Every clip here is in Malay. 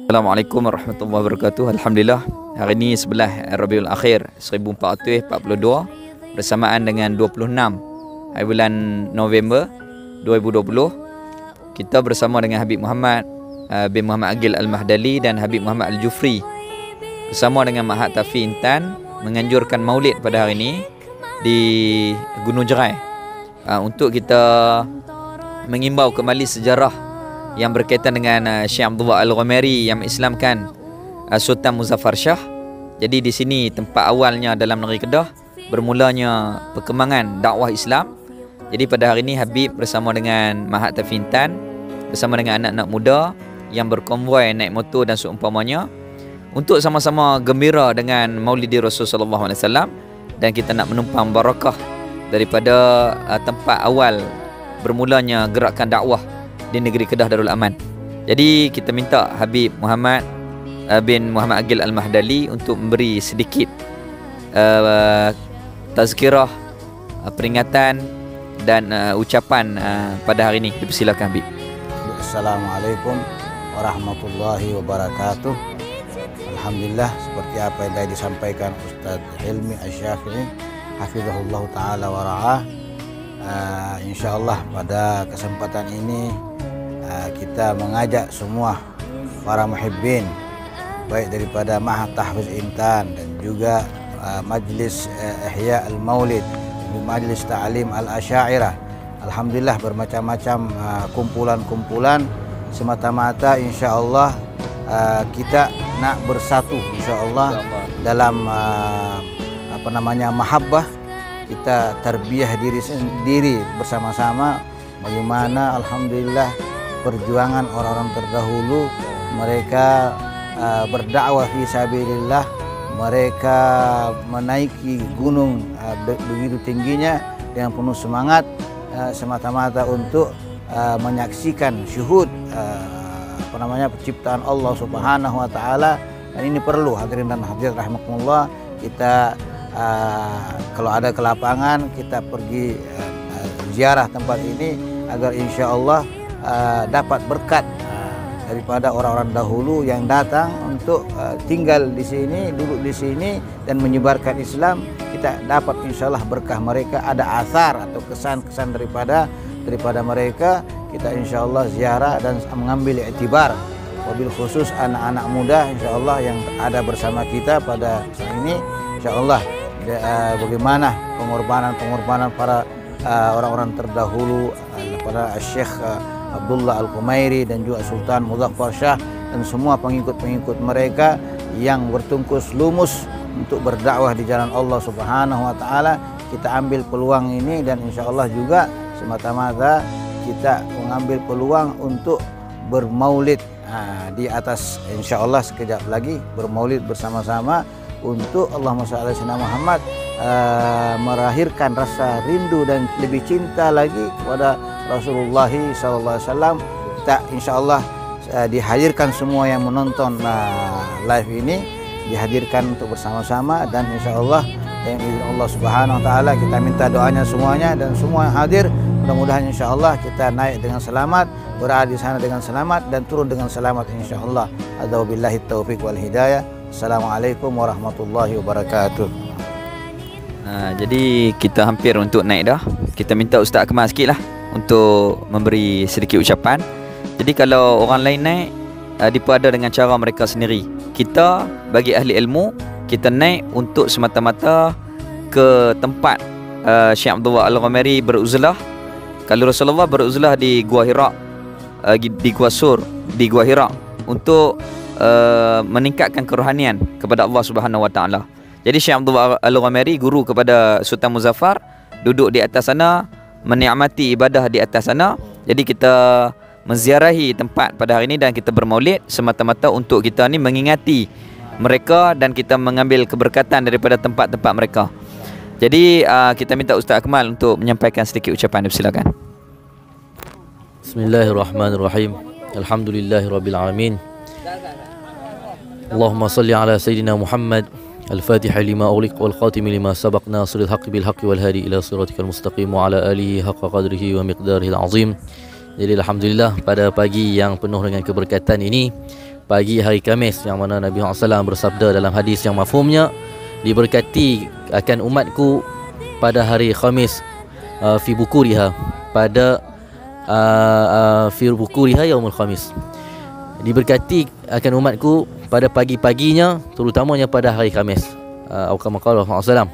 Assalamualaikum warahmatullahi wabarakatuh. Alhamdulillah, hari ini 11 Rabiul Akhir 1442 bersamaan dengan 26 hari bulan November 2020. Kita bersama dengan Habib Muhammad bin Muhammad Agil Al-Mahdali dan Habib Muhammad Al-Jufri bersama dengan Mahat Tafi Intan menganjurkan maulid pada hari ini di Gunung Jerai untuk kita mengimbau kembali sejarah yang berkaitan dengan Syekh Abdullah Al-Ghamari yang mengislamkan Sultan Muzaffar Shah. Jadi di sini tempat awalnya dalam negeri Kedah bermulanya perkembangan dakwah Islam. Jadi pada hari ini Habib bersama dengan Mahat Tafintan bersama dengan anak-anak muda yang berkonvoi naik motor dan seumpamanya untuk sama-sama gembira dengan Maulidi Rasul sallallahu alaihi wasallam, dan kita nak menumpang barakah daripada tempat awal bermulanya gerakan dakwah di negeri Kedah Darul Aman. Jadi kita minta Habib Muhammad bin Muhammad Agil Al-Mahdali untuk memberi sedikit tazkirah, peringatan dan ucapan pada hari ini. Dipersilakan Habib. Assalamualaikum warahmatullahi wabarakatuh. Alhamdulillah, seperti apa yang tadi disampaikan Ustaz Hilmi Asy-Syafi'i hafizahullah taala wa ra'ah. InsyaAllah pada kesempatan ini kita mengajak semua para muhibbin baik daripada Mahat Tahfiz Intan dan juga Majlis Ihya Al-Maulid, Majlis Ta'lim Al-Asy'ariyah. Alhamdulillah bermacam-macam kumpulan-kumpulan semata-mata insyaAllah kita nak bersatu insyaAllah dalam mahabbah. Kita tarbiyah diri sendiri bersama-sama bagaimana alhamdulillah perjuangan orang-orang terdahulu, mereka berdakwah fi sabilillah, mereka menaiki gunung begitu tingginya dengan penuh semangat semata-mata untuk menyaksikan syuhud penciptaan Allah Subhanahu wa taala. Dan ini perlu hadirin dan hadirat rahimakumullah, kita kalau ada ke lapangan kita pergi ziarah tempat ini agar insya Allah dapat berkat daripada orang-orang dahulu yang datang untuk tinggal di sini, duduk di sini dan menyebarkan Islam. Kita dapat insya Allah berkah mereka, ada asar atau kesan-kesan daripada mereka. Kita insya Allah ziarah dan mengambil iktibar, wabil khusus anak-anak muda insya Allah yang ada bersama kita pada saat ini. Insya Allah bagaimana pengorbanan para orang-orang terdahulu, pada Syekh Abdullah Al-Ghamari dan juga Sultan Muzaffar Shah dan semua pengikut-pengikut mereka yang bertungkus lumus untuk berdakwah di jalan Allah Subhanahu wa taala. Kita ambil peluang ini dan insya Allah juga semata-mata kita mengambil peluang untuk bermaulid di atas, insya Allah sekejap lagi bermaulid bersama-sama untuk Allahumma shalli ala sayyidina Muhammad, melahirkan rasa rindu dan lebih cinta lagi kepada Rasulullah sallallahu alaihi wasallam. Kita insyaallah dihadirkan semua yang menonton live ini, dihadirkan untuk bersama-sama, dan insyaallah dengan izin Allah Subhanahu wa taala kita minta doanya semuanya dan semua yang hadir, mudah-mudahan insyaallah kita naik dengan selamat, berada di sana dengan selamat dan turun dengan selamat insyaallah. Adza billahi taufik wal hidayah. Assalamualaikum warahmatullahi wabarakatuh. Jadi kita hampir untuk naik dah. Kita minta Ustaz Akmal sikit lah untuk memberi sedikit ucapan. Jadi kalau orang lain naik, mereka ada dengan cara mereka sendiri. Kita bagi ahli ilmu, kita naik untuk semata-mata ke tempat Syekh Abdullah Al-Ghamari beruzlah. Kalau Rasulullah beruzlah di Gua Hira, di Gua Sur, di Gua Hira untuk meningkatkan kerohanian kepada Allah Subhanahu wa taala. Jadi Syekh Abdullah Al-Ghamari guru kepada Sultan Muzaffar, duduk di atas sana, menikmati ibadah di atas sana. Jadi kita menziarahi tempat pada hari ini dan kita bermaulid semata-mata untuk kita ni mengingati mereka dan kita mengambil keberkatan daripada tempat-tempat mereka. Jadi kita minta Ustaz Akmal untuk menyampaikan sedikit ucapan. Silakan. Bismillahirrahmanirrahim. Alhamdulillahirabbil alamin. Allahumma salli ala sayyidina Muhammad al-Fatih lima ughliq wal khatim lima sabaq nasiril haqqi bil haqqi wal hadi ila siratikal mustaqim wa ala alihi haqqa qadrihi wa miqdarihi al-azim. Jadi alhamdulillah pada pagi yang penuh dengan keberkatan ini pagi hari Khamis, yang mana Nabi SAW bersabda dalam hadis yang mafhumnya, diberkati akan umatku pada hari Khamis fi bukuriha, pada fi bukuriha yaumul Khamis. Diberkati akan umatku pada pagi-paginya, terutamanya pada hari Khamis. Kama qala Rasulullah SAW.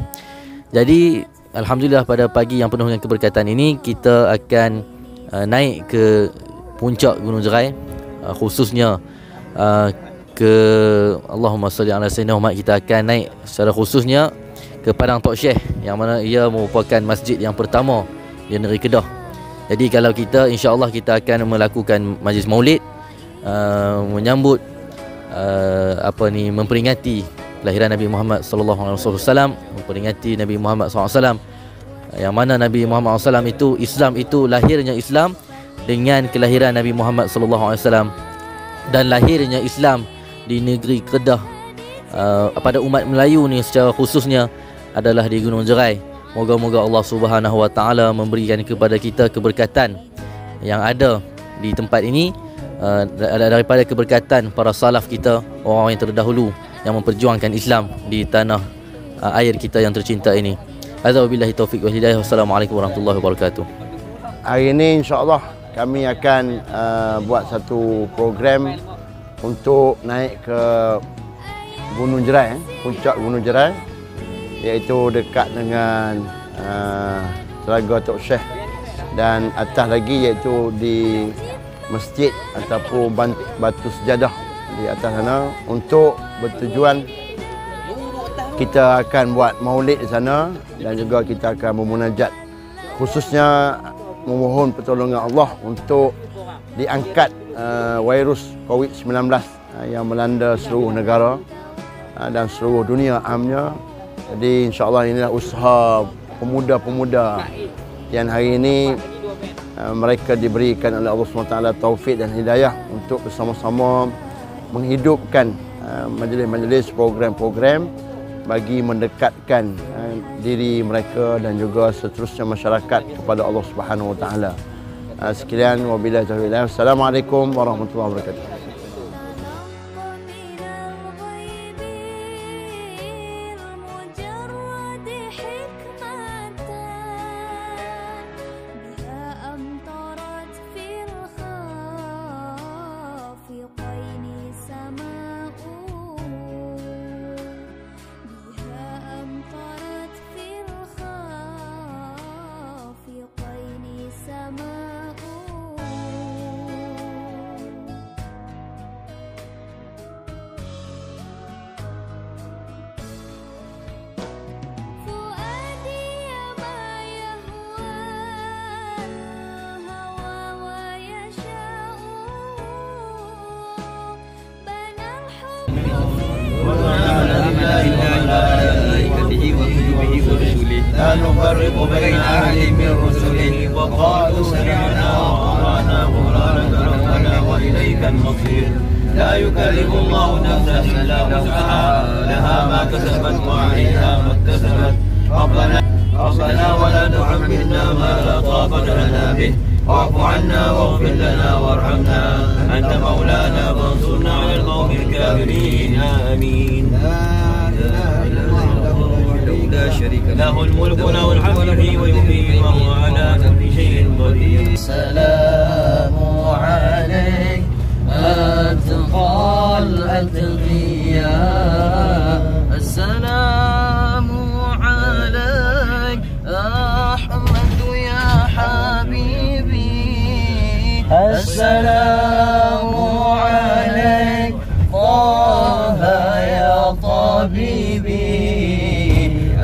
Jadi alhamdulillah, pada pagi yang penuh dengan keberkatan ini kita akan naik ke puncak Gunung Jerai, khususnya ke Allahumma salli ala sayyidina Muhammad. Kita akan naik secara khususnya ke Padang Tok Syekh, yang mana ia merupakan masjid yang pertama di negeri Kedah. Jadi kalau kita, insya-Allah kita akan melakukan majlis maulid, menyambut memperingati kelahiran Nabi Muhammad sallallahu alaihi wasallam, memperingati Nabi Muhammad sallallahu alaihi wasallam, yang mana Nabi Muhammad SAW itu, Islam itu, lahirnya Islam dengan kelahiran Nabi Muhammad sallallahu alaihi wasallam, dan lahirnya Islam di negeri Kedah pada umat Melayu ni secara khususnya adalah di Gunung Jerai. Moga-moga Allah Subhanahu Wa Taala memberikan kepada kita keberkatan yang ada di tempat ini, daripada keberkatan para salaf kita, orang yang terdahulu yang memperjuangkan Islam di tanah air kita yang tercinta ini. Hadza wabillahi taufiq wal hidayah. Wassalamualaikum warahmatullahi wabarakatuh. Hari ini insya-Allah kami akan buat satu program untuk naik ke Gunung Jerai, puncak Gunung Jerai, iaitu dekat dengan Telaga Tok Syekh, dan atas lagi iaitu di masjid ataupun batu sejadah di atas sana, untuk bertujuan kita akan buat maulid di sana, dan juga kita akan memunajat, khususnya memohon pertolongan Allah untuk diangkat virus COVID-19 yang melanda seluruh negara dan seluruh dunia amnya. Jadi insya-Allah inilah usaha pemuda-pemuda yang hari ini mereka diberikan oleh Allah SWT taufik dan hidayah untuk bersama-sama menghidupkan majlis-majlis, program-program bagi mendekatkan diri mereka dan juga seterusnya masyarakat kepada Allah Subhanahu Wa Taala. Sekian, wabillahi taufiq. Assalamualaikum warahmatullahi wabarakatuh. لا نفرق بين أحد من رسله وقالوا سمعنا وأطعنا غفرانك ربنا وإليك المصير. لا يكلف الله نفسا إلا وسعها لها ما كسبت وعليها ما اكتسبت. ربنا ولا تحملنا ما لا طاقة لنا به واعف عنا واغفر لنا وارحمنا أنت مولانا فانصرنا على القوم الكافرين آمين. لا شريك له الملك وله الحمد يحيي ويميت وهو على كل شيء قدير. السلام عليك أتقى الأتقياء. السلام عليك أحمد يا حبيبي. السلام عليك طه يا طبيبي.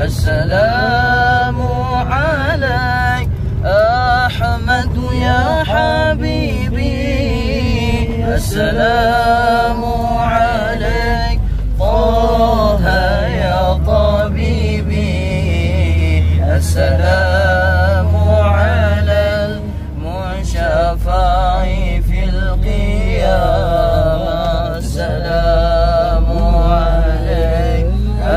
السلام عليك أحمد يا حبيبي. السلام عليك طه يا طبيبي. السلام على المشفع في القيامة. السلام عليك.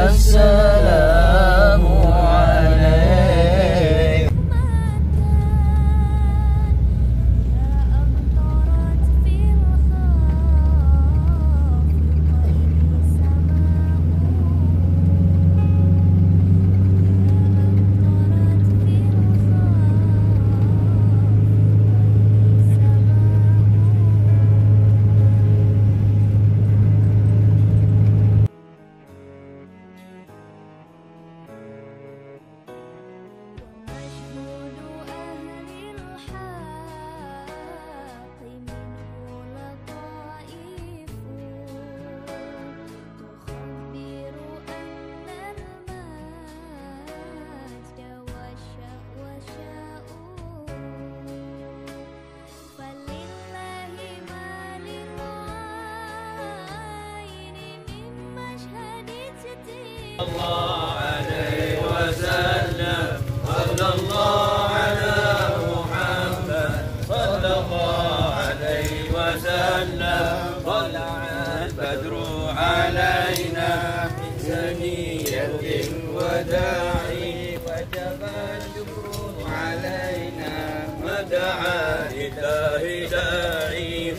السلام عليك.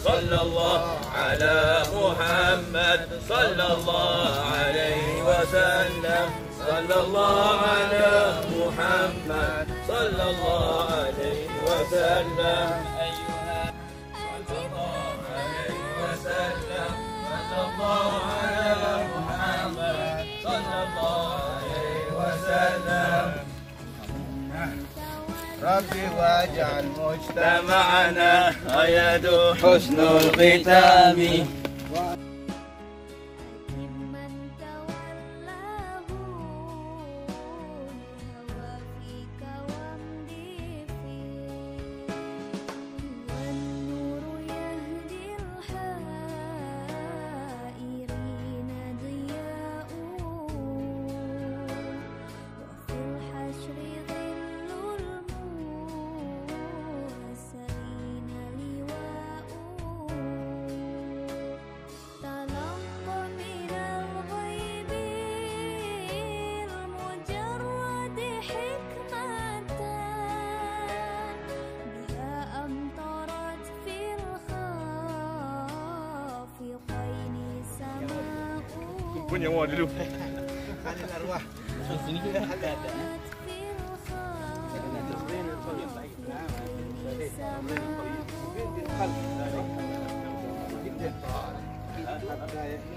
صلى الله على محمد صلى الله عليه وسلم صلى الله على محمد صلى الله عليه وسلم أيها صلى الله عليه وسلم صلى الله على محمد صلى الله عليه وسلم ربي واجعل مجتمعنا يد حسن الختام punya awak dulu. Ada arwah. Sini juga ada.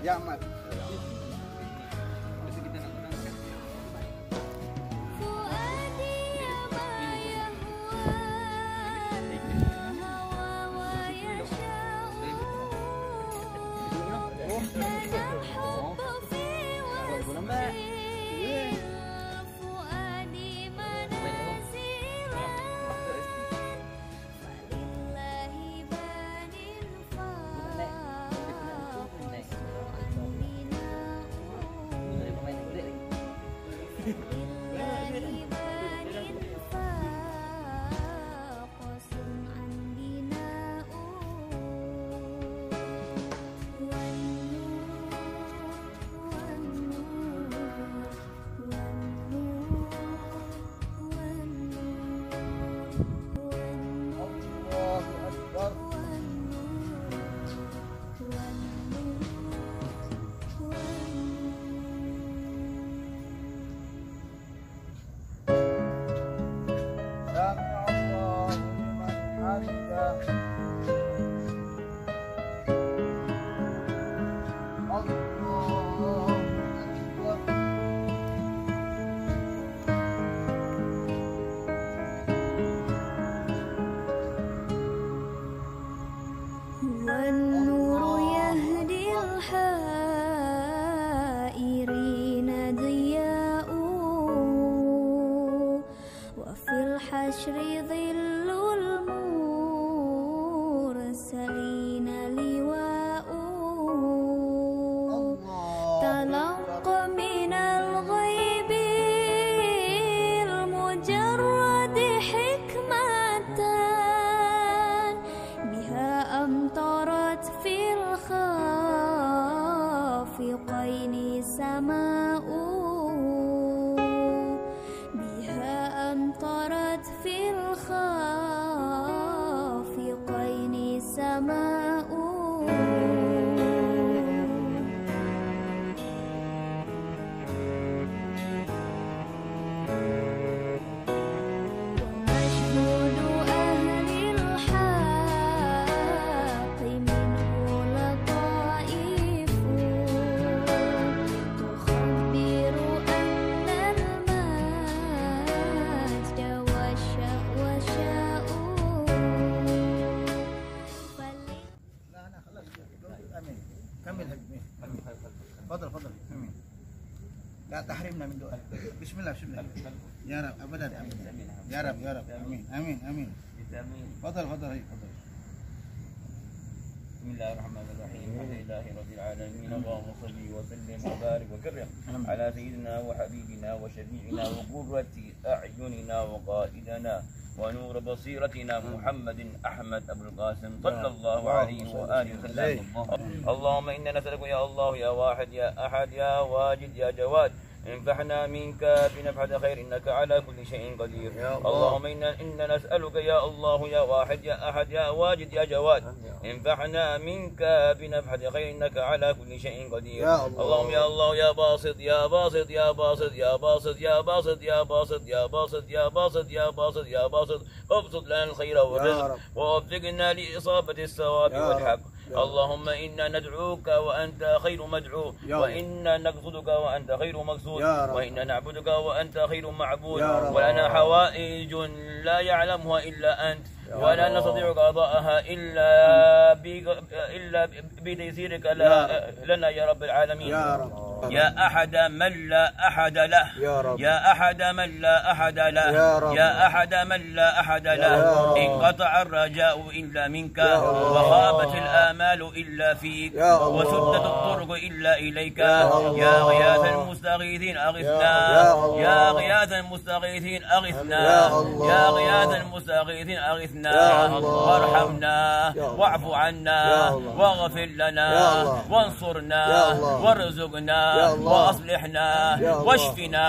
Ya, Mat. tahrimna min doa. Bismillah, bismillah. Ya Rab, abadan. Ya Rab, ya Rab. Amin, amin, amin. Fadal, fadal, fadal. بسم الله الرحمن الرحيم الحمد لله رب العالمين اللهم صل وسلم وبارك وكرم على سيدنا وحبيبنا وشفيعنا وقرة أعيننا وقائدنا ونور بصيرتنا محمد أحمد أبو القاسم صلى الله عليه وآله وسلم. اللهم إنا نسألك يا الله يا واحد يا أحد يا واجد يا جواد انفعنا منك بنفحة خير إنك على كل شيء قدير. اللهم إنا نسألك يا الله يا واحد يا أحد يا واجد يا جواد انفعنا منك بنفحة خير إنك على كل شيء قدير. اللهم يا الله يا باسط يا باسط يا باسط يا باسط يا باسط يا باسط يا باسط يا باسط يا باسط يا باسط ابسط لنا الخير والرزق ووفقنا لإصابة الثواب والحق. اللهم إنا ندعوك وأنت خير مدعو وإنا نقصدك وأنت خير مقصود وإنا نعبدك وأنت خير معبود ولنا حوائج لا يعلمها إلا أنت ولا نستطيع قضاءها إلا بتيسيرك لنا يا رب العالمين. يا أحد من لا أحد له يا أحد من لا أحد له يا أحد من لا أحد له انقطع الرجاء إلا منك وخابت الآمال إلا فيك وسدت الطرق إلا إليك. يا غياث المستغيثين أغثنا يا غياث المستغيثين أغثنا يا غياث المستغيثين أغثنا وارحمنا واعف عنا واغفر لنا وانصرنا وارزقنا وأصلحنا واشفنا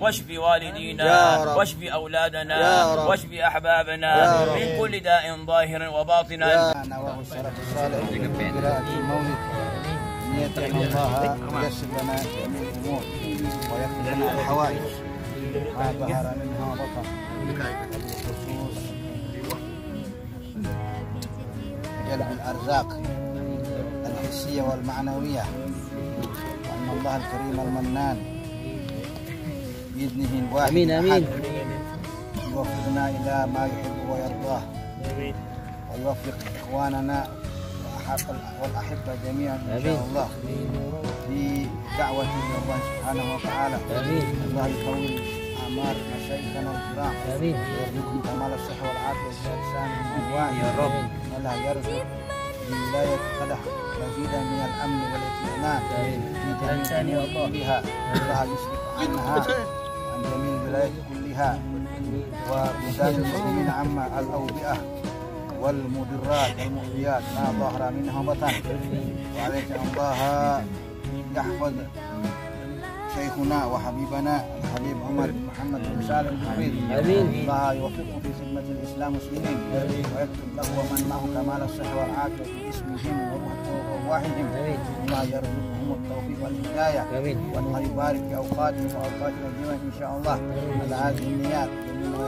واشف والدينا واشف أولادنا واشف أحبابنا من كل داء ظاهر وباطنا. نواه السلف الصالح بقراءة المولد نية أن الله ييسر لنا جميع الأمور ويقضي لنا الحوائج ما ظهر منها وبطن وبخصوص جلب الأرزاق الحسية والمعنوية وأن الله الكريم المنان بإذنه الواحد الأحد يوفقنا إلى ما يحب ويرضاه ويوفق إخواننا والأحبة جميعا إن شاء الله في دعوة إلى الله سبحانه وتعالى. الله يطول أعمار مشايخنا الكرام ويرزقهم كمال الصحة والعافية والإحسان والأنواع يا رب ولا يرزق بولاية قدح مزيدا من الأمن والاطمئنان في جميع كلها. الله يصرف عنها عن جميع الولايات كلها وبلدان المسلمين عما الأوبئة والمضرات والمؤذيات ما ظهر منها بطن. وعليك الله يحفظ شيخنا وحبيبنا الحبيب عمر بن محمد بن سالم الحفيظ. الله يوفقه في خدمة الإسلام والمسلمين ويكتب له ومن معه كمال الصحة والعافية في اسمهم وأرواحهم. الله يرزقهم التوفيق والهداية والله يبارك في أوقاتهم وأوقاتنا جميعا إن شاء الله على هذه النيات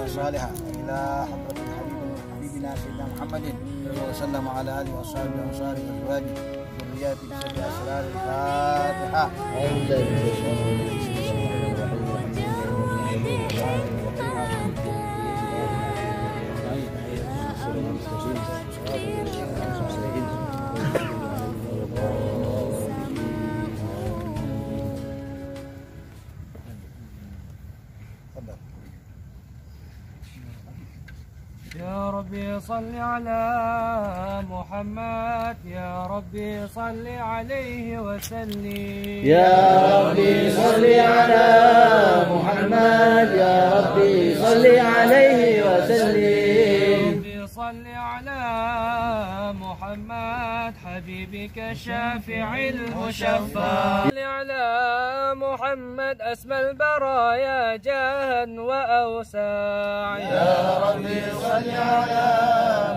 الصالحة. إلى حضرة حبيبنا سيدنا محمد صلى الله عليه وسلم وعلى آله وأصحابه وأنصاره وأزواجه وذرياته بسبب أسرار الفاتحة. يا ربي صل على محمد يا ربي صل عليه وسلم. يا ربي صل على محمد يا ربي صل عليه وسلم. صل على محمد حبيبك الشافع المشفع. صل على محمد أسمى البرايا جاها وأوسع. يا ربي صل على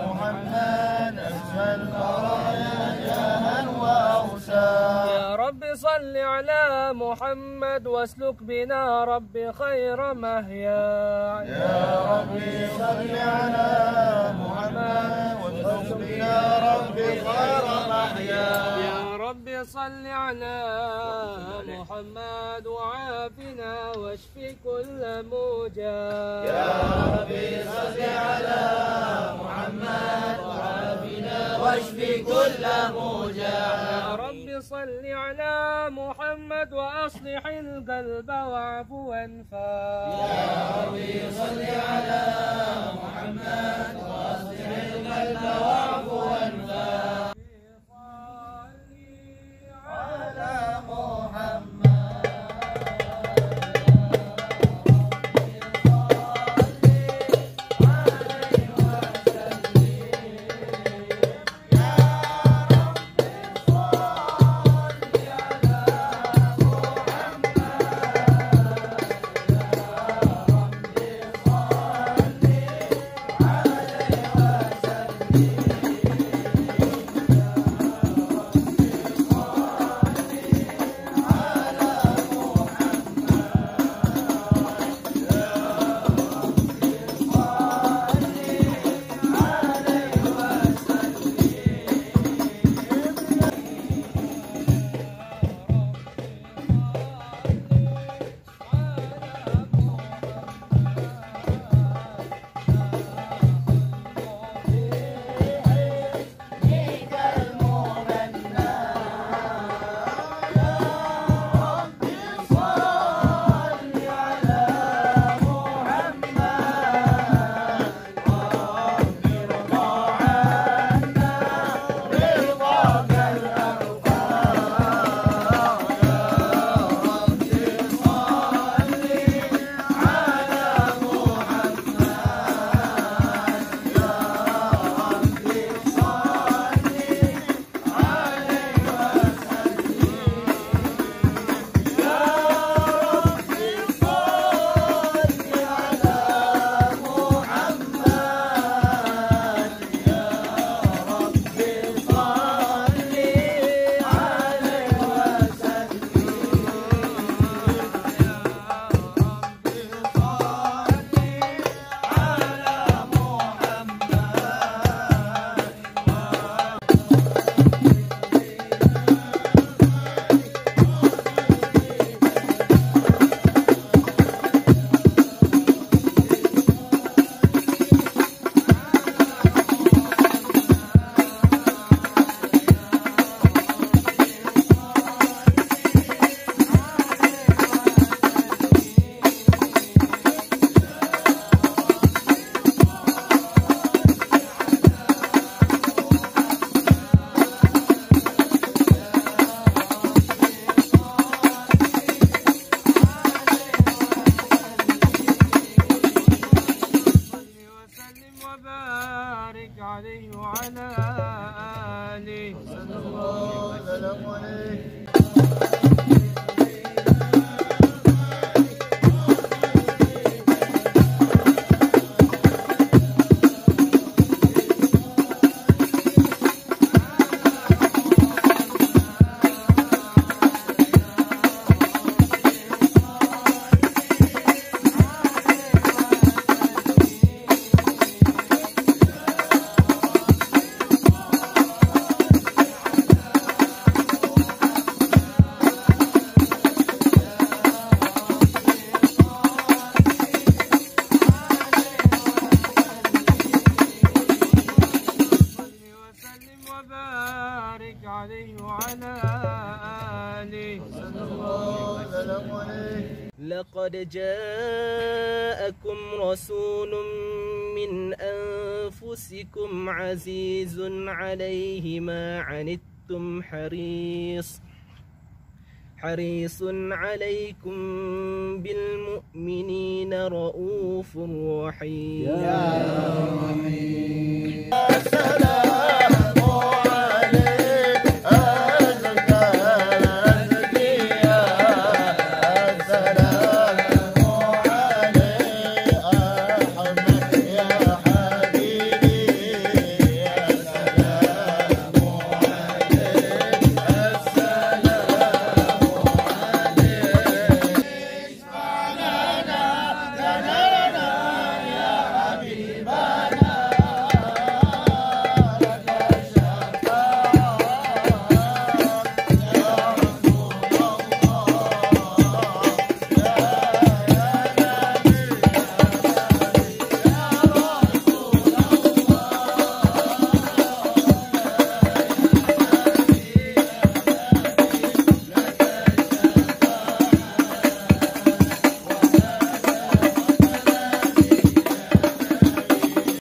محمد أسمى البرايا جاها وأوسع. يا رب صل على محمد واسلك بنا ربي خير مهيا. يا ربي صل على محمد واسلك بنا ربي خير محيا. يا رب صل على محمد وعافنا واشف كل موجع. يا ربي صل على محمد وعافنا واشف كل موجع. يا رب صل على محمد وأصلح القلب واعف وانفع. يا ربي صل على محمد وأصلح القلب واعف وانفع. عليه وعلى آله صلى الله عليه. لقد جاءكم رسول من أنفسكم عزيز عليه ما عنتم حريص عليكم بالمؤمنين رؤوف رحيم. يا رحيم.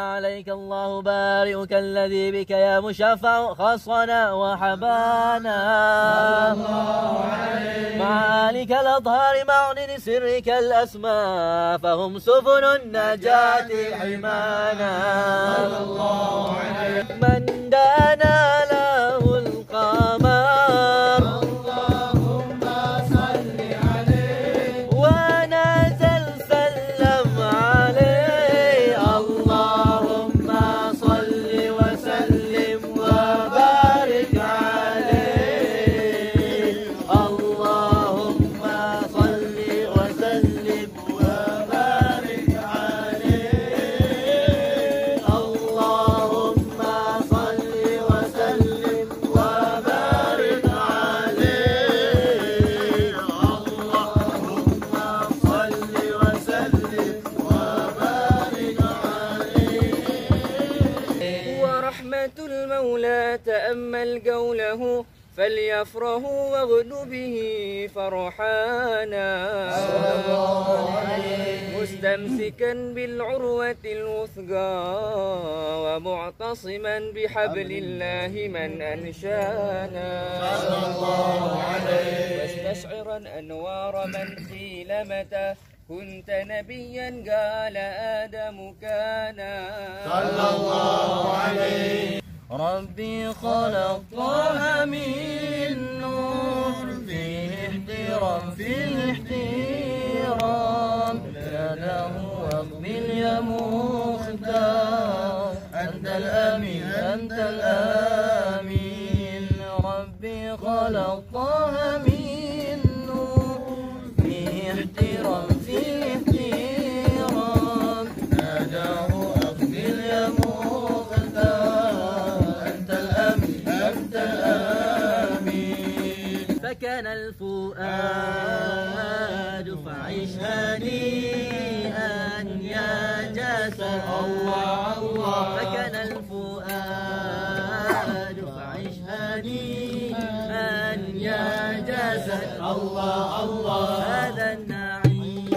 عليك الله بارئك الذي بك يا مشفع خصنا وحبانا مع آلك الأطهار معدن سرك الأسماء فهم سفن النجاة حمانا من دانا له القمر اللهم صل عليه ونزل سلم عليه اللهم صل وسلم وبارك عليه اللهم صل وسلم وبارك عليه اللهم صل وسلم وبارك عليه اللهم صل وسلم وبارك عليه. ورحمة المولى تأمل قوله فليفرحوا واغدوا به فرحانا مستمسكا بالعروة الوثقى ومعتصما بحبل الله من أنشانا واستشعرا أنوار من قيل متى كنت نبيا قال آدم كان صلى الله عليه. ربي خلقها من نور فيه احترام كانه واقبل يا مختار أنت الأمين ربي خلقها من نور فيه احترام ناداه أقبل يا فكان الفؤاد فعيش هنيئا يا جسد الله فكان الفؤاد فعيش هنيئا يا جسد الله هذا النعيم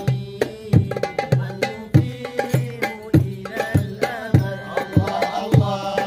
والمقيم إلى الأمل الله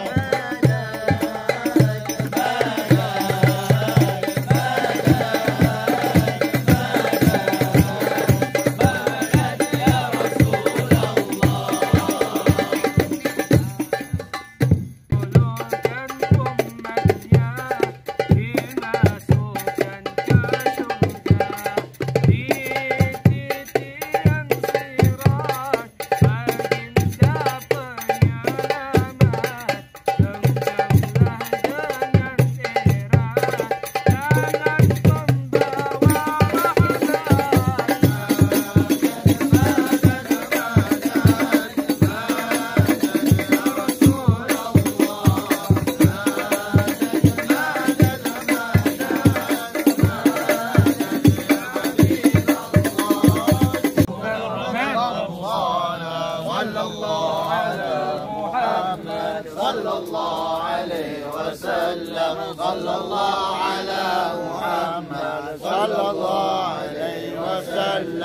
صلى الله عليه وسلم صلى الله على محمد صلى الله عليه وسلم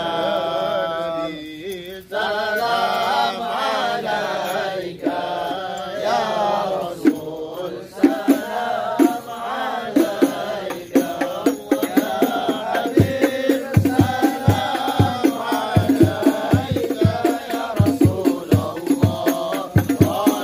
سلام عليك يا رسول سلام عليك يا حبيب سلام عليك يا رسول الله صلوات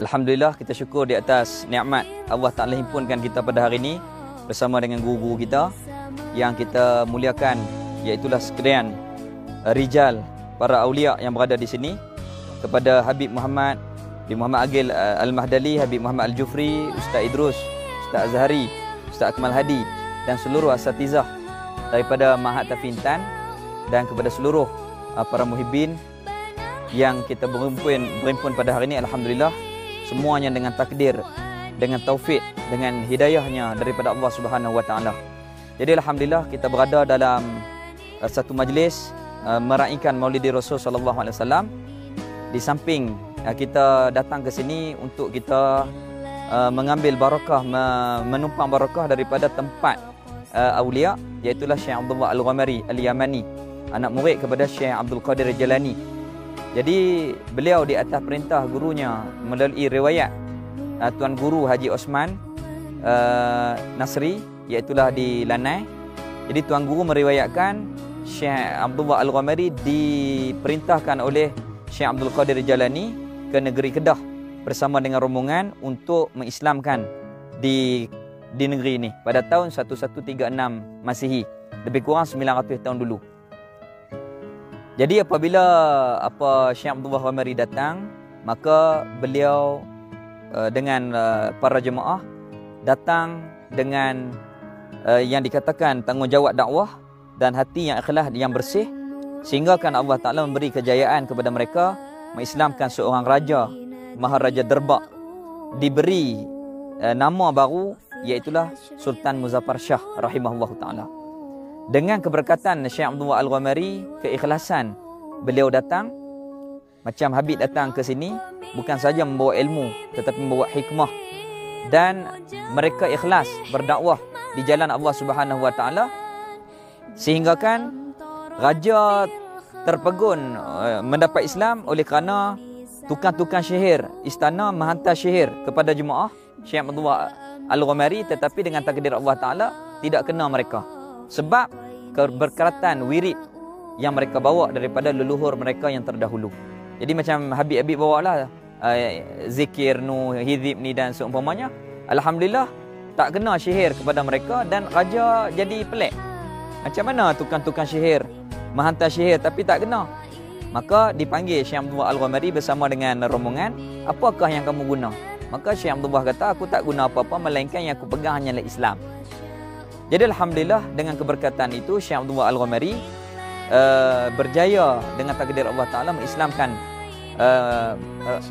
Alhamdulillah, kita syukur di atas nikmat Allah Ta'ala himpunkan kita pada hari ini bersama dengan guru-guru kita yang kita muliakan, iaitulah sekalian rijal, para awliya yang berada di sini. Kepada Habib Muhammad bin Muhammad Agil Al-Mahdali, Habib Muhammad Al-Jufri, Ustaz Idrus, Ustaz Azhari, Ustaz Akmal Hadi dan seluruh asatizah daripada Mahat Tafintan, dan kepada seluruh para muhibbin yang kita berhimpun pada hari ini. Alhamdulillah, semuanya dengan takdir dengan taufik, dengan hidayahnya daripada Allah Subhanahu Wa Taala. Jadi alhamdulillah kita berada dalam satu majlis meraihkan Maulidi Rasul sallallahu alaihi wasallam. Di samping kita datang ke sini untuk kita mengambil barakah, menumpang barakah daripada tempat awliya, iaitu Syekh Abdullah Al-Ghamari Al-Yamani, anak murid kepada Syekh Abdul Qadir Jalani. Jadi beliau di atas perintah gurunya melalui riwayat Tuan Guru Haji Osman Nasri, iaitulah di Lanai. Jadi Tuan Guru meriwayatkan Syekh Abdullah Al-Ghamari diperintahkan oleh Syekh Abdul Qadir Jalani ke negeri Kedah bersama dengan rombongan untuk mengislamkan di negeri ini pada tahun 1136 Masihi, lebih kurang 900 tahun dulu. Jadi apabila Syekh Abdullah Ghamari datang, maka beliau dengan para jemaah datang dengan yang dikatakan tanggungjawab dakwah dan hati yang ikhlas, yang bersih, sehingga kan Allah Ta'ala memberi kejayaan kepada mereka mengislamkan seorang raja, Maharaja Derbak, diberi nama baru, iaitulah Sultan Muzaffar Shah rahimahullah ta'ala. Dengan keberkatan Syekh Abdullah Al-Ghamari, keikhlasan beliau datang, macam Habib datang ke sini bukan saja membawa ilmu tetapi membawa hikmah, dan mereka ikhlas berdakwah di jalan Allah Subhanahu Wa Taala, sehingga kan raja terpegun mendapat Islam oleh kerana tukang-tukang sihir istana menghantar sihir kepada jemaah Syekh Abdullah Al-Ghamari, tetapi dengan takdir Allah Ta'ala tidak kena mereka sebab keberkatan wirid yang mereka bawa daripada leluhur mereka yang terdahulu. Jadi macam Habib-Habib bawa lah zikir, hizib ni dan seumpamanya, alhamdulillah tak kena sihir kepada mereka, dan raja jadi pelik. Macam mana tukang-tukang sihir menghantar sihir tapi tak kena? Maka dipanggil Syekh Abdullah Al-Ghamari bersama dengan rombongan. Apakah yang kamu guna? Maka Syekh Abdullah kata, aku tak guna apa-apa melainkan yang aku pegang hanyalah Islam. Jadi alhamdulillah dengan keberkatan itu Syekh Abdullah Al-Ghamari berjaya dengan takdir Allah Ta'ala mengislamkan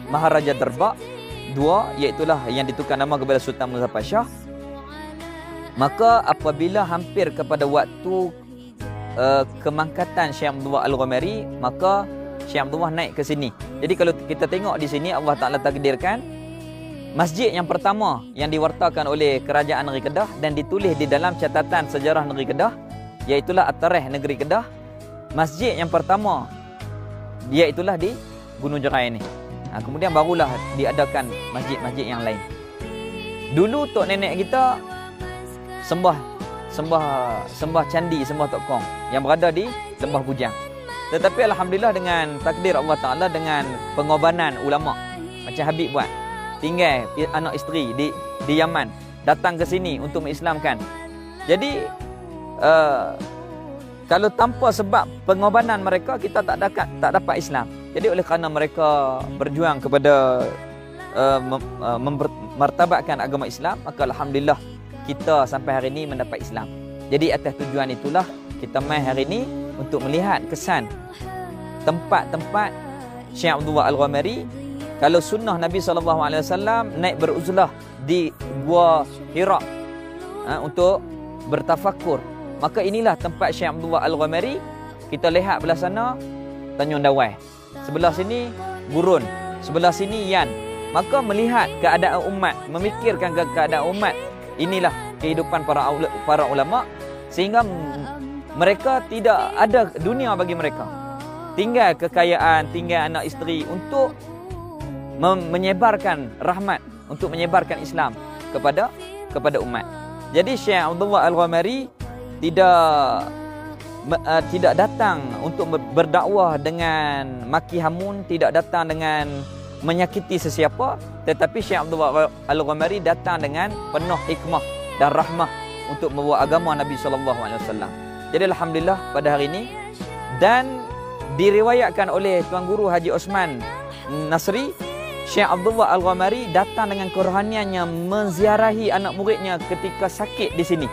Maharaja Derbak dua, iaitulah yang ditukar nama kepada Sultan Muzaffar Shah. Maka apabila hampir kepada waktu kemangkatan Syekh Abdullah Al-Ghamari, maka Syekh Abdullah naik ke sini. Jadi kalau kita tengok di sini, Allah Ta'ala takdirkan masjid yang pertama yang diwartakan oleh kerajaan negeri Kedah dan ditulis di dalam catatan sejarah negeri Kedah, iaitulah At-Tarikh negeri Kedah. Masjid yang pertama iaitulah di Gunung Jerai ini. Kemudian barulah diadakan masjid-masjid yang lain. Dulu tok nenek kita sembah candi, sembah tokong yang berada di Lembah Bujang. Tetapi alhamdulillah dengan takdir Allah Ta'ala, dengan pengorbanan ulama macam Habib buat, tinggal anak isteri di Yaman, datang ke sini untuk mengislamkan. Jadi kalau tanpa sebab pengorbanan mereka, kita tak dapat Islam. Jadi oleh kerana mereka berjuang kepada martabatkan agama Islam, maka alhamdulillah kita sampai hari ini mendapat Islam. Jadi atas tujuan itulah kita mai hari ini untuk melihat kesan tempat-tempat Syekh Abdullah Al-Ghamari. Kalau sunnah Nabi SAW naik beruzlah di Gua Hira untuk bertafakur, maka inilah tempat Syekh Abdullah Al-Ghamari. Kita lihat belah sana Tanjung Dawai, sebelah sini Gurun, sebelah sini Yan. Maka melihat keadaan umat, memikirkan keadaan umat, inilah kehidupan para ulama, sehingga mereka tidak ada dunia bagi mereka. Tinggal kekayaan, tinggal anak isteri untuk menyebarkan rahmat, untuk menyebarkan Islam kepada umat. Jadi Syekh Abdullah Al-Ghamari tidak datang untuk berdakwah dengan maki hamun, tidak datang dengan menyakiti sesiapa, tetapi Syekh Abdullah Al-Ghamari datang dengan penuh hikmah dan rahmah untuk membawa agama Nabi SAW. Jadi alhamdulillah pada hari ini, dan diriwayatkan oleh Tuan Guru Haji Osman Nasri, Syekh Abdullah Al-Ghamari datang dengan kerohaniannya menziarahi anak muridnya ketika sakit di sini.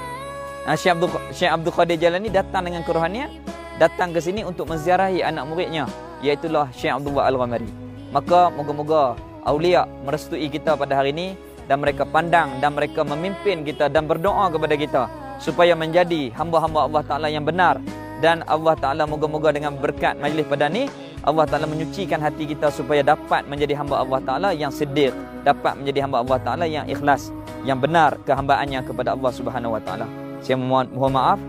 Syekh Abdul Qadir Jalani datang dengan kerohanian, datang ke sini untuk menziarahi anak muridnya, iaitulah Syekh Abdullah Al-Ghamari. Maka moga-moga aulia merestui kita pada hari ini dan mereka pandang dan mereka memimpin kita dan berdoa kepada kita supaya menjadi hamba-hamba Allah Ta'ala yang benar. Dan Allah Ta'ala moga-moga dengan berkat majlis pada ni Allah Ta'ala menyucikan hati kita supaya dapat menjadi hamba Allah Ta'ala yang siddiq, dapat menjadi hamba Allah Ta'ala yang ikhlas, yang benar kehambaannya kepada Allah Subhanahu Wa Ta'ala. Saya mohon maaf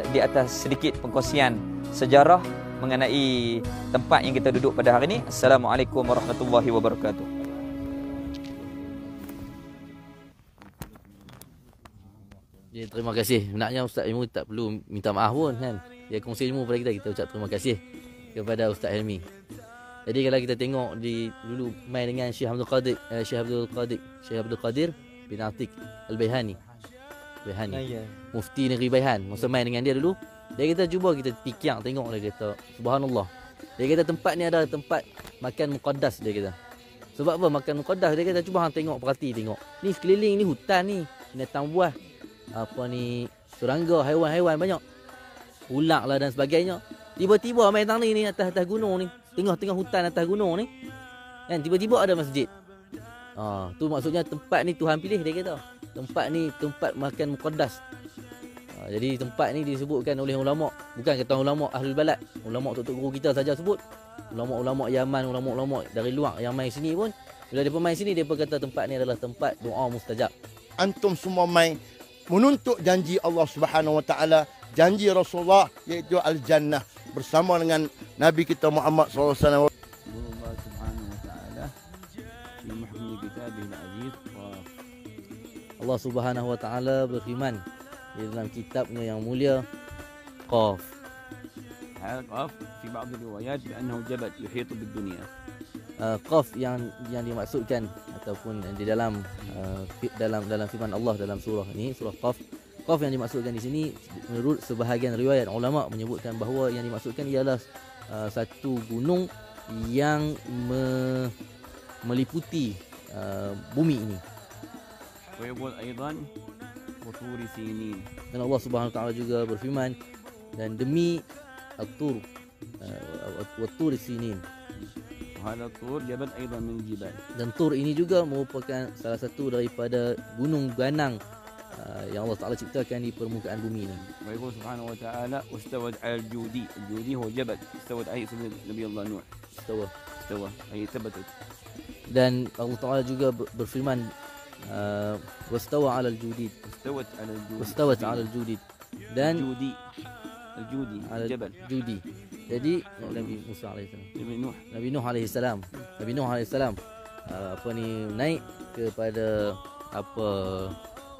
di atas sedikit pengkongsian sejarah mengenai tempat yang kita duduk pada hari ini. Assalamualaikum warahmatullahi wabarakatuh. Ya, terima kasih. Sebenarnya Ustaz Ilmu tak perlu minta maaf pun kan. Dia kongsi ilmu pada kita, kita ucap terima kasih kepada Ustaz Helmi. Jadi kalau kita tengok dulu main dengan Syekh Abdul Qadir bin Atiq Al-Baihani. Mufti negeri Baihan. Masa main dengan dia dulu, dia kata cuba kita fikir tengok, dia kata subhanallah. Dia kata tempat ni ada tempat makan muqaddas, dia kata. Sebab apa makan muqaddas? Dia kata cuba hang tengok, perhati tengok. Ni sekeliling ni hutan ni, binatang buah, apa ni, serangga, haiwan-haiwan banyak. Ular lah dan sebagainya. Tiba-tiba main tang ni atas gunung ni, tengah-tengah hutan atas gunung ni. Kan tiba-tiba ada masjid. Tu maksudnya tempat ni Tuhan pilih, dia kata. Tempat ni tempat makan muqaddas. Jadi tempat ni disebutkan oleh ulama, bukan kata ulama ahlul balad, ulama tok guru kita saja sebut. Ulama-ulama Yaman, ulama-ulama dari luar yang main sini pun, bila depa main sini depa kata tempat ni adalah tempat doa mustajab. Antum semua main menuntut janji Allah Subhanahu Wa Taala, janji Rasulullah iaitu al-jannah bersama dengan Nabi kita Muhammad SAW. Allah Subhanahu Wa Taala di muhkami kitabihil aziz. Allah Subhanahu Wa Taala berfirman di dalam kitabnya yang mulia, Qaf. Qaf fi ba'd riwayat annahu jabal yuhit bid-dunya. Qaf yang dimaksudkan ataupun di dalam firman Allah dalam surah ini, surah Qaf. Qaf yang dimaksudkan di sini menurut sebahagian riwayat ulama menyebutkan bahawa yang dimaksudkan ialah satu gunung yang meliputi bumi ini. Wa yaqul aidan wa turi sinin. Dan Allah Subhanahu Wa Taala juga berfirman, dan demi at-tur wa turi sinin. Hada tur jabal aidan min jibal. Dan Tur ini juga merupakan salah satu daripada gunung ganang yang Allah Taala ciptakan di permukaan bumi ini. Wa yaqul subhanahu wa ta'ala wastawat 'ala al-judi. Al-judi huwa jabal istawat alayhi Nabi Allah Nuh. Istawa ay thabatat. Dan Allah Taala juga berfirman wastawa 'ala al-judi. Wastawat 'ala al-judi. Dan al-judi al-jabal judi. Jadi Nabi Musa alaihissalam, Nabi Nuh alaihissalam naik kepada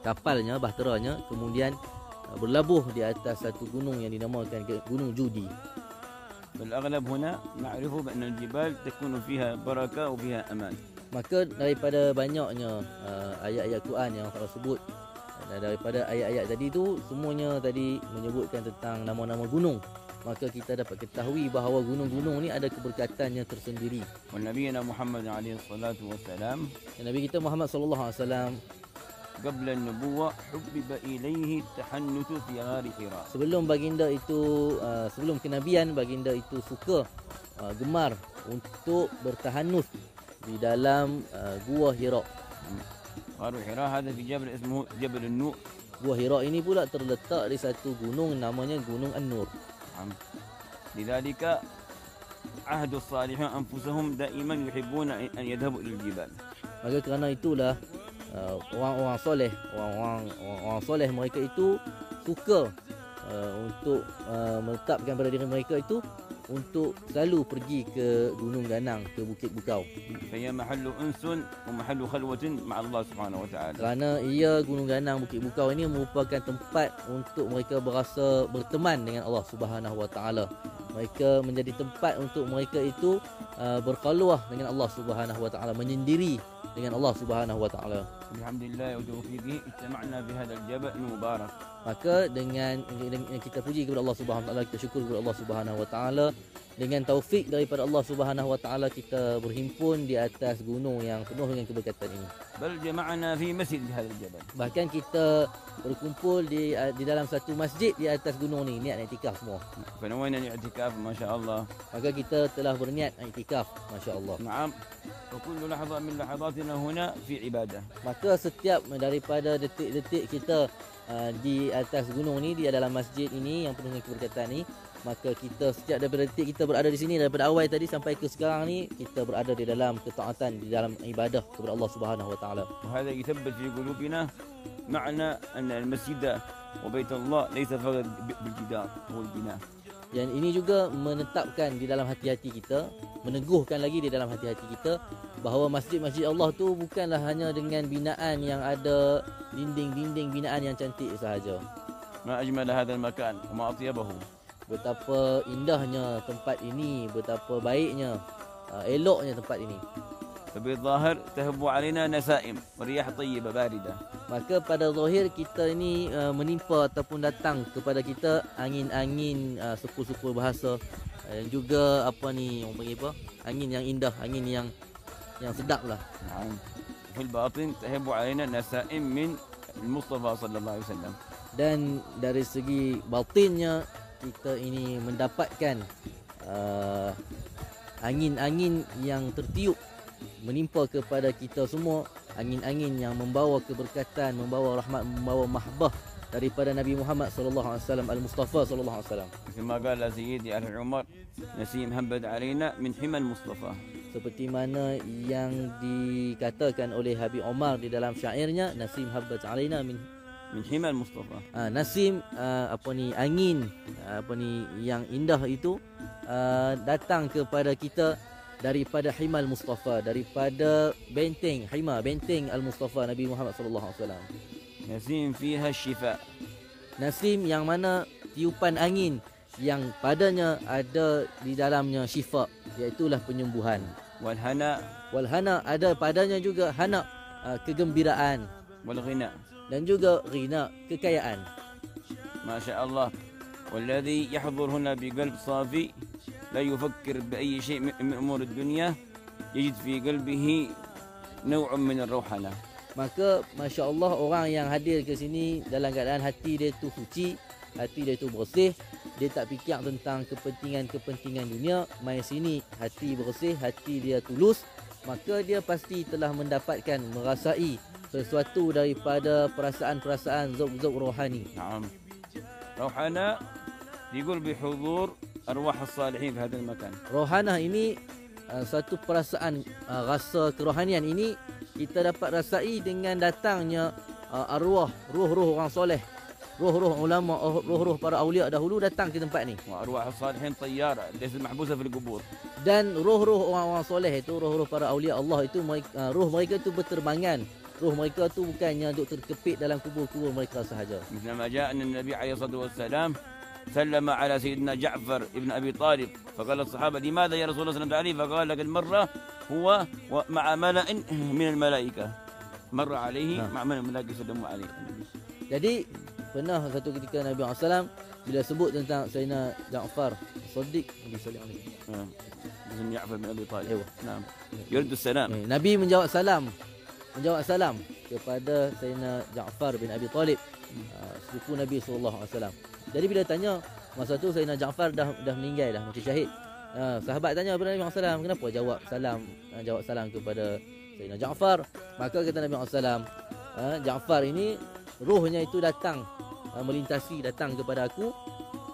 kapalnya, bahteranya, kemudian berlabuh di atas satu gunung yang dinamakan Gunung Judi. Al-aghlab huna na'rifu bi anna al-jibal takunu fiha barakah wa fiha aman. Maka daripada banyaknya ayat-ayat Quran yang Allah sebut, daripada ayat-ayat tadi tu semuanya tadi menyebutkan tentang nama-nama gunung. Maka kita dapat ketahui bahawa gunung-gunung ni ada keberkatannya tersendiri. Wa nabiyina Muhammad alaihi salatu wassalam, Nabi kita Muhammad sallallahu alaihi wasallam qabla an-nubuwah hubbiba ilayhi tahannuthu fi ghar Hira. Sebelum baginda itu sebelum kenabian, baginda itu suka gemar untuk bertahanus di dalam gua Hira. Ghar Hira hada fi jabal ismuhu Jabal an-Nur. Gua Hira ini pula terletak di satu gunung namanya Gunung An-Nur. لذلك عهد الصالحين أنفسهم دائما يحبون أن يذهبوا إلى الجبال. Maka kerana itulah orang soleh mereka itu suka untuk meletakkan pada diri mereka itu untuk selalu pergi ke gunung ganang, ke bukit bukau. فهي محل أنس ومحل خلوة مع الله سبحانه وتعالى. Kerana ia gunung ganang, bukit bukau ini merupakan tempat untuk mereka berasa berteman dengan Allah Subhanahu Wa Taala. Mereka menjadi tempat untuk mereka itu berkhulwah dengan Allah Subhanahu Wa Taala, menyendiri dengan Allah Subhanahu Wa Taala. Alhamdulillah wa tawfiqihi ijtama'na bi hadzal jabal mubarak. Maka dengan kita puji kepada Allah Subhanahu Wa Taala, kita syukur kepada Allah Subhanahu Wa Taala, dengan taufik daripada Allah Subhanahu wa taala kita berhimpun di atas gunung yang penuh dengan keberkatan ini. بل جمعنا في مسجد هذا الجبل. Bahkan kita berkumpul di dalam satu masjid di atas gunung ni, niat iktikaf semua. فنوينا الاعتكاف ما شاء الله. Maka kita telah berniat iktikaf, masya-Allah. نعم. وكل لحظة من لحظاتنا هنا في عبادة. Maka setiap daripada detik-detik kita di atas gunung ni, di dalam masjid ini yang penuh dengan keberkatan ni, maka kita setiap daripada detik kita berada di sini, daripada awal tadi sampai ke sekarang ni, kita berada di dalam ketaatan, di dalam ibadah kepada Allah Subhanahu wa taala. وهذا يثبت في قلوبنا معنى أن المسجد وبيت الله ليس فقط بالجدار هو البناء. Dan ini juga menetapkan di dalam hati-hati kita, meneguhkan lagi di dalam hati-hati kita bahawa masjid-masjid Allah tu bukanlah hanya dengan binaan yang ada dinding-dinding binaan yang cantik sahaja. ما أجمل هذا المكان وما أطيبه. Betapa indahnya tempat ini, betapa baiknya, eloknya tempat ini. فبالظاهر تهب علينا نسائم ورياح طيبة باردة. Maka pada zahir kita ini menimpa ataupun datang kepada kita angin-angin suku-suku bahasa, juga apa ni orang panggil apa? Angin yang indah, angin yang sedap lah. نعم. في الباطن تهب علينا نسائم من المصطفى صلى الله عليه وسلم. Dan dari segi batinnya kita ini mendapatkan angin-angin yang tertiup menimpa kepada kita semua, angin-angin yang membawa keberkatan, membawa rahmat, membawa mahbah daripada Nabi Muhammad sallallahu alaihi wasallam, al-Mustafa sallallahu alaihi wasallam. كما قال سيدي علي عمر نسيم هبت علينا من حمى المصطفى. Seperti mana yang dikatakan oleh Habib Omar di dalam syairnya, Nasim habbat alaina min حمى المصطفى. Nasim angin yang indah itu datang kepada kita daripada Himal Mustafa, daripada benteng Al-Mustafa Nabi Muhammad sallallahu alaihi wasallam. نسيم فيها الشفاء. Nasim yang mana tiupan angin yang padanya ada di dalamnya syifa, iaitulah penyembuhan. Walhana ada padanya juga hana, kegembiraan. والغناء. Dan juga ghina, kekayaan. ما شاء الله. والذي يحضر هنا بقلب صافي لا يفكر بأي شيء من أمور الدنيا يجد في قلبه نوع من الروحانة. Maka Masya Allah, orang yang hadir ke sini dalam keadaan hati dia tu suci, hati dia tu bersih, dia tak fikir tentang kepentingan dunia, main sini hati bersih, hati dia tulus, maka dia pasti telah mendapatkan, merasai sesuatu daripada perasaan-perasaan zauq-zauq rohani. نعم. روحانة يقول بحضور أرواح الصالحين في هذا المكان. Rohana ini satu perasaan, rasa kerohanian ini kita dapat rasai dengan datangnya arwah, roh-roh orang soleh, roh-roh ulama, roh-roh para awliya dahulu datang ke tempat ni. وأرواح الصالحين طيارة ليست محبوسة في القبور. Dan roh-roh orang-orang soleh itu, roh-roh para awliya Allah itu, roh mereka itu berterbangan. Roh mereka tu bukannya duk terkepit dalam kubur-kubur mereka sahaja. مثلما جاء أن النبي عليه الصلاة والسلام سلم على سيدنا جعفر ابن أبي طالب فقال الصحابة لماذا يا رسول الله سلمت عليه فقال لك المرة هو مع ملأ من الملائكة مر عليه مع من الملائكة سلموا عليه. Jadi pernah satu ketika Nabi SAW bila sebut tentang Sayyidina Ja'far As-Siddiq, Nabi sallallahu alaihi wasallam, اسم جعفر بن أبي طالب. أيوة. نعم. يرد السلام. Nabi menjawab salam kepada Sayyidina Ja'far bin Abi Talib, sepupu Nabi SAW. Jadi bila tanya, masa tu Sayyidina Ja'far dah meninggal dah, mati syahid. Sahabat tanya kepada Nabi SAW, kenapa jawab salam kepada Sayyidina Ja'far? Maka kata Nabi SAW, Ja'far ini rohnya itu datang, datang kepada aku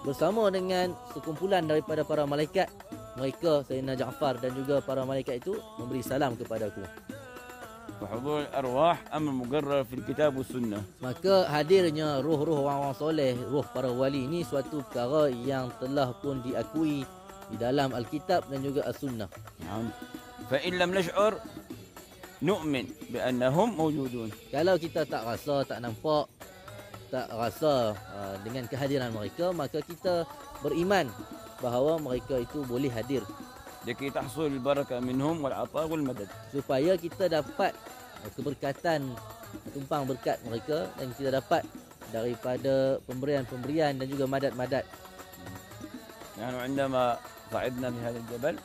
bersama dengan sekumpulan daripada para malaikat. Mereka, Sayyidina Ja'far dan juga para malaikat itu memberi salam kepada aku. فحضور الأرواح أمر مقرر في الكتاب والسنة. Maka hadirnya roh-roh orang-orang soleh, roh para wali ini suatu perkara yang telah pun diakui di dalam Alkitab dan juga As-Sunnah. نعم. فإن لم نشعر نؤمن بأنهم موجودون. Kalau kita tak rasa, tak nampak, tak rasa dengan kehadiran mereka, maka kita beriman bahawa mereka itu boleh hadir. لكي تحصل البركة منهم والعطاء والمدد. Supaya kita dapat keberkatan, tumpang berkat mereka, dan kita dapat daripada pemberian-pemberian dan juga madat-madat. نحن عندما صعدنا في هذا الجبل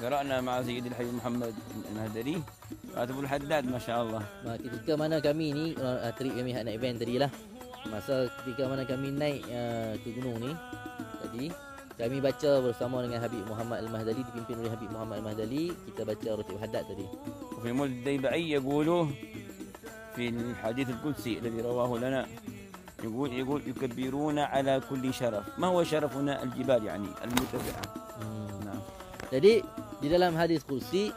قرأنا مع سيد الحبيب محمد المهدلي Abu Haddad, Masya Allah. Ketika mana kami ni trip kami nak event tadi lah. Masa ketika mana kami naik ke gunung ni tadi, kami baca bersama dengan Habib Muhammad Al-Mahdali, dipimpin oleh Habib Muhammad Al-Mahdali, kita baca Ratib Haddad tadi. وفي مولد الديبعي يقولوا في الحديث القدسي الذي رواه لنا يقول يكبرون على كل شرف. ما هو شرفنا؟ الجبال يعني المرتفعة. نعم. Jadi di dalam hadis kursi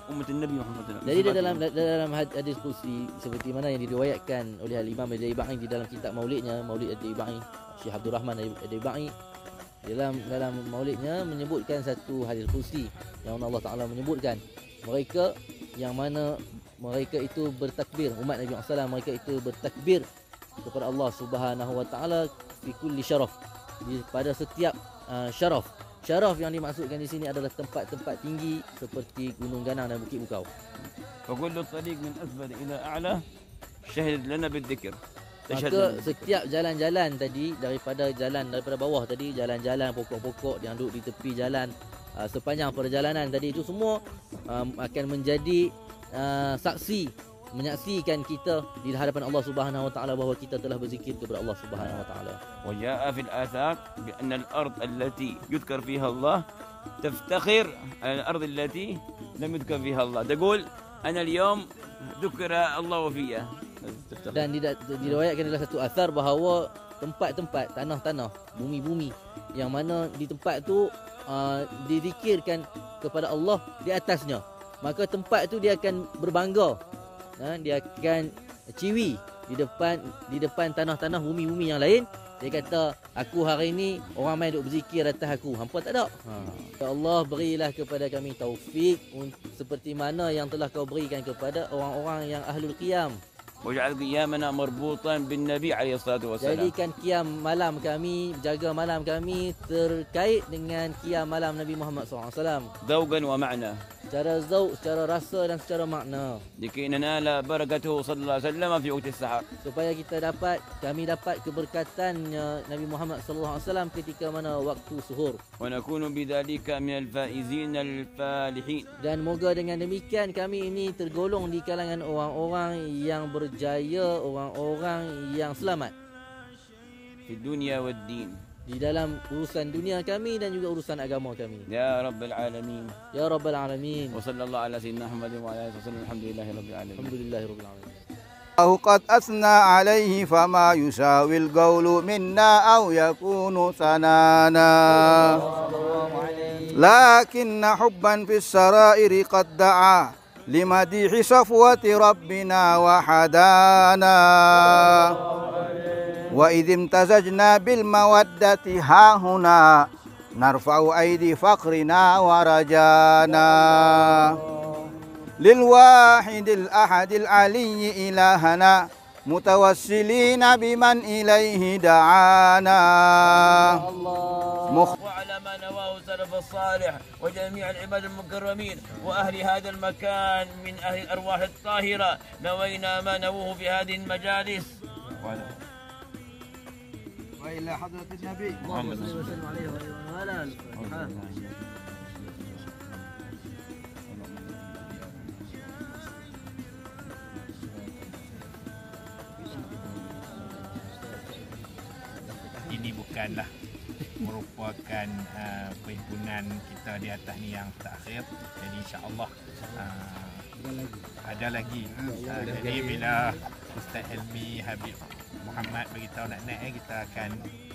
umat Nabi Muhammad. Jadi dalam hadis kursi seperti mana yang diriwayatkan oleh Al-Imam Ad-Daibai di dalam kitab maulidnya, Maulid Ad-Daibai, Syekh Abdul Rahman Ad-Daibai, dalam maulidnya menyebutkan satu hadis kursi yang Allah Taala menyebutkan mereka yang mana mereka itu bertakbir, umat Nabi SAW, mereka itu bertakbir kepada Allah Subhanahu Wa Taala fi kulli syaraf, pada setiap syaraf. Syaraf yang dimaksudkan di sini adalah tempat-tempat tinggi seperti Gunung Ganang dan Bukit Bukau. فكل الطريق من أسفل إلى أعلى شهد لنا بالذكر. Maka setiap jalan-jalan tadi daripada bawah tadi, jalan-jalan pokok-pokok yang duduk di tepi jalan sepanjang perjalanan tadi itu semua akan menjadi saksi, menyaksikan kita di hadapan Allah Subhanahu Wa Taala bahawa kita telah berzikir kepada Allah Subhanahu Wa Taala. وجاء في الآثار بأن الأرض التي يذكر فيها الله تفتخر على الأرض التي لم يذكر فيها الله. تقول أنا اليوم ذكر الله فيها. Dan diriwayatkan dalam satu asar bahawa tempat-tempat, tanah-tanah, bumi-bumi yang mana di tempat tu dizikirkan kepada Allah di atasnya, maka tempat tu dia akan berbangga, dia akan ciwi di depan tanah-tanah, bumi-bumi yang lain. Dia kata, aku hari ini orang main duk berzikir atas aku, hampa tak ada. Ya Allah, berilah kepada kami taufik seperti mana yang telah kau berikan kepada orang-orang yang ahlul qiyam. وجعل قيامنا مربوطا بالنبي عليه الصلاة والسلام. Jadikan qiyam malam kami, jaga malam kami terkait dengan qiyam malam Nabi Muhammad SAW. ذوقا ومعنى. Secara zauq, secara rasa dan secara makna. لكي ننال بركته صلى الله عليه وسلم في وقت السحر. Supaya kami dapat keberkatannya Nabi Muhammad SAW ketika mana waktu suhur. ونكون بذلك من الفائزين الفالحين. Dan moga dengan demikian kami ini tergolong di kalangan orang-orang yang berjaya, orang-orang yang selamat في الدنيا والدين. di dalam urusan dunia kami dan juga urusan agama kami. يا رب العالمين. Ya Rabbal Alamin. وصلى الله على سيدنا محمد وعلى آله وسلم. الحمد لله رب العالمين. الحمد لله رب العالمين. الله قد أثنى عليه فما يساوي القول منا أو يكون ثنانا، لكن حبا في السرائر قد دعا لمديح صفوة ربنا وحدانا، وإذ امتزجنا بالمودة ها هنا نرفع أيدي فقرنا ورجانا، للواحد الأحد العلي إلهنا متوسلين بمن إليه دعانا. وعلى ما نواه السلف الصالح وجميع العباد المكرمين وأهل هذا المكان من أهل الأرواح الطاهرة، نوينا ما نووه في هذه المجالس. وإلى حضرة النبي اللهم صل وسلم عليه وعلى آله. Ini bukanlah merupakan perhimpunan kita di atas ni yang terakhir. Jadi insya-Allah ada lagi. Jadi bila Ustaz Helmi Habib Muhammad beritahu nak naik, kita akan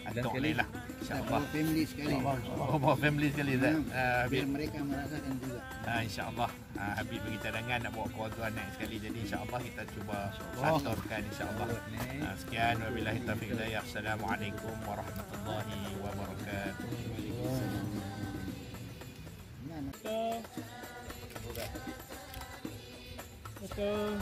atur lah insya-Allah. Family sekali. Bawa family sekali Habib. Mereka merasakan juga. Insya-Allah Habib bagi cadangan nak bawa keluarga naik sekali. Jadi insya-Allah kita cuba aturkan insya-Allah. Sekian wabillahi taufiq hidayah. Assalamualaikum warahmatullahi wabarakatuh. Betul.